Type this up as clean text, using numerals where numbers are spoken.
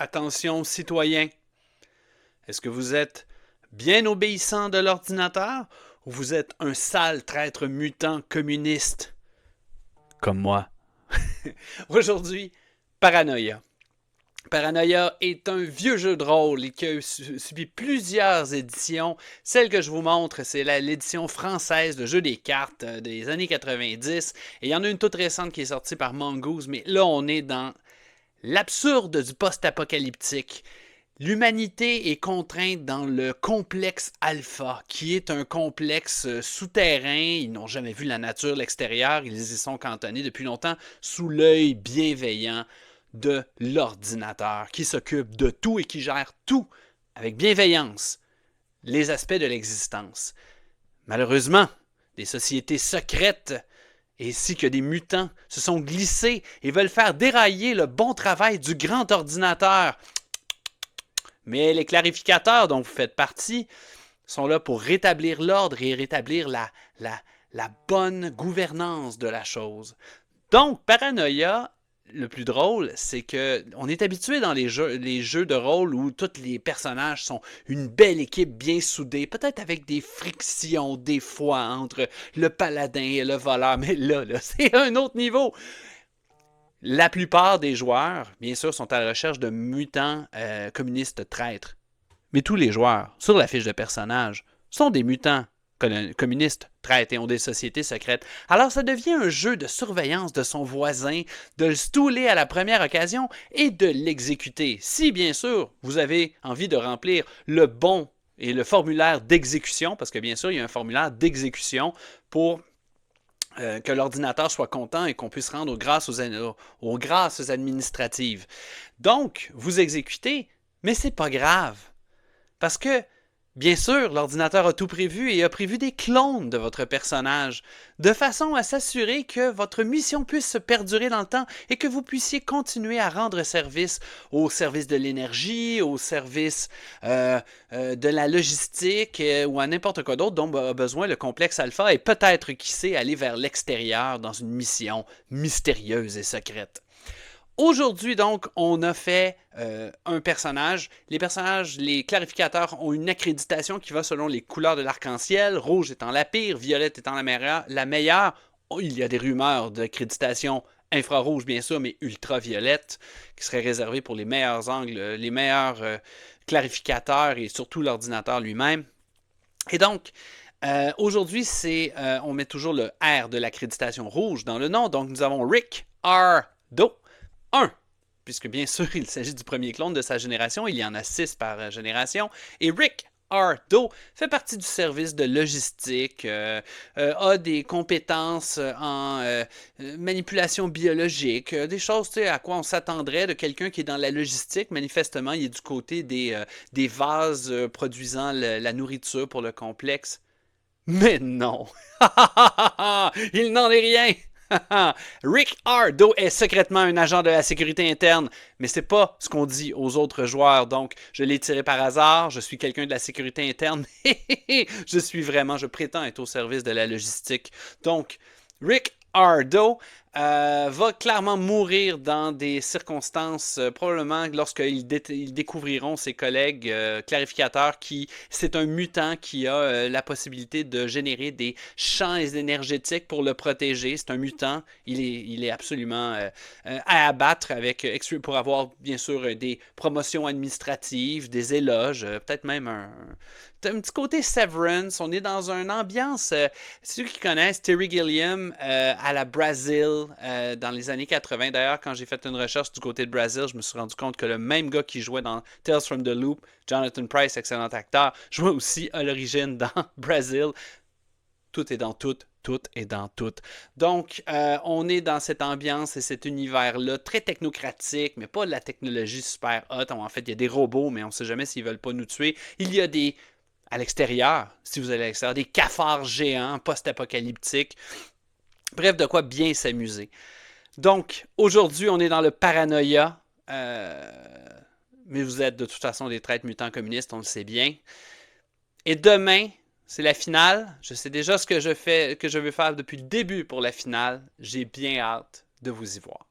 Attention, citoyens, est-ce que vous êtes bien obéissant de l'ordinateur ou vous êtes un sale traître mutant communiste comme moi? Aujourd'hui, Paranoia. Paranoia est un vieux jeu de rôle qui a subi plusieurs éditions. Celle que je vous montre, c'est l'édition française de jeu des cartes des années 90. Et il y en a une toute récente qui est sortie par Mongoose, mais là, on est dans l'absurde du post-apocalyptique. L'humanité est contrainte dans le complexe alpha, qui est un complexe souterrain. Ils n'ont jamais vu la nature, l'extérieur. Ils y sont cantonnés depuis longtemps sous l'œil bienveillant de l'ordinateur, qui s'occupe de tout et qui gère tout avec bienveillance, les aspects de l'existence. Malheureusement, des sociétés secrètes ainsi que des mutants se sont glissés et veulent faire dérailler le bon travail du grand ordinateur. Mais les clarificateurs dont vous faites partie sont là pour rétablir l'ordre et rétablir la bonne gouvernance de la chose. Donc, Paranoia, le plus drôle, c'est qu'on est habitué dans les jeux de rôle où tous les personnages sont une belle équipe bien soudée, peut-être avec des frictions des fois entre le paladin et le voleur, mais là c'est un autre niveau. La plupart des joueurs, bien sûr, sont à la recherche de mutants communistes traîtres. Mais tous les joueurs, sur la fiche de personnage, sont des mutants communistes traîtres et ont des sociétés secrètes. Alors ça devient un jeu de surveillance de son voisin, de le stouler à la première occasion et de l'exécuter. Si, bien sûr, vous avez envie de remplir le bon et le formulaire d'exécution, parce que bien sûr, il y a un formulaire d'exécution pour que l'ordinateur soit content et qu'on puisse rendre aux grâces administratives. Donc, vous exécutez, mais c'est pas grave. Parce que, bien sûr, l'ordinateur a tout prévu et a prévu des clones de votre personnage, de façon à s'assurer que votre mission puisse se perdurer dans le temps et que vous puissiez continuer à rendre service au service de l'énergie, au service de la logistique ou à n'importe quoi d'autre dont a besoin le complexe alpha et peut-être, qui sait, aller vers l'extérieur dans une mission mystérieuse et secrète. Aujourd'hui, donc, on a fait un personnage. Les personnages, les clarificateurs ont une accréditation qui va selon les couleurs de l'arc-en-ciel, rouge étant la pire, violette étant la meilleure. Oh, il y a des rumeurs d'accréditation infrarouge, bien sûr, mais ultraviolette, qui serait réservée pour les meilleurs angles, les meilleurs clarificateurs et surtout l'ordinateur lui-même. Et donc, aujourd'hui, on met toujours le R de l'accréditation rouge dans le nom. Donc, nous avons Rick R. Do. 1, puisque bien sûr, il s'agit du premier clone de sa génération. Il y en a 6 par génération. Et Rick R. Do fait partie du service de logistique, a des compétences en manipulation biologique, des choses à quoi on s'attendrait de quelqu'un qui est dans la logistique. Manifestement, il est du côté des vases produisant la nourriture pour le complexe. Mais non! Il n'en est rien! Rick R. Do est secrètement un agent de la sécurité interne, mais c'est pas ce qu'on dit aux autres joueurs, donc je l'ai tiré par hasard, je suis quelqu'un de la sécurité interne, je prétends être au service de la logistique. Donc, Rick R. Do va clairement mourir dans des circonstances, probablement lorsqu'ils découvriront ses collègues clarificateurs qui, c'est un mutant qui a la possibilité de générer des champs énergétiques pour le protéger. C'est un mutant, il est absolument à abattre pour avoir bien sûr des promotions administratives, des éloges, peut-être même un petit côté Severance. On est dans une ambiance, ceux qui connaissent Terry Gilliam à la Brazil dans les années 80. D'ailleurs, quand j'ai fait une recherche du côté de Brazil, je me suis rendu compte que le même gars qui jouait dans Tales from the Loop, Jonathan Pryce, excellent acteur, jouait aussi à l'origine dans Brazil. Tout est dans tout, tout est dans tout. Donc, on est dans cette ambiance et cet univers-là, très technocratique, mais pas de la technologie super hot. En fait, il y a des robots, mais on ne sait jamais s'ils veulent pas nous tuer. Il y a à l'extérieur, si vous allez à l'extérieur, des cafards géants post-apocalyptiques. Bref, de quoi bien s'amuser. Donc, aujourd'hui, on est dans le paranoïa. Mais vous êtes de toute façon des traîtres mutants communistes, on le sait bien. Et demain, c'est la finale. Je sais déjà ce que je veux faire depuis le début pour la finale. J'ai bien hâte de vous y voir.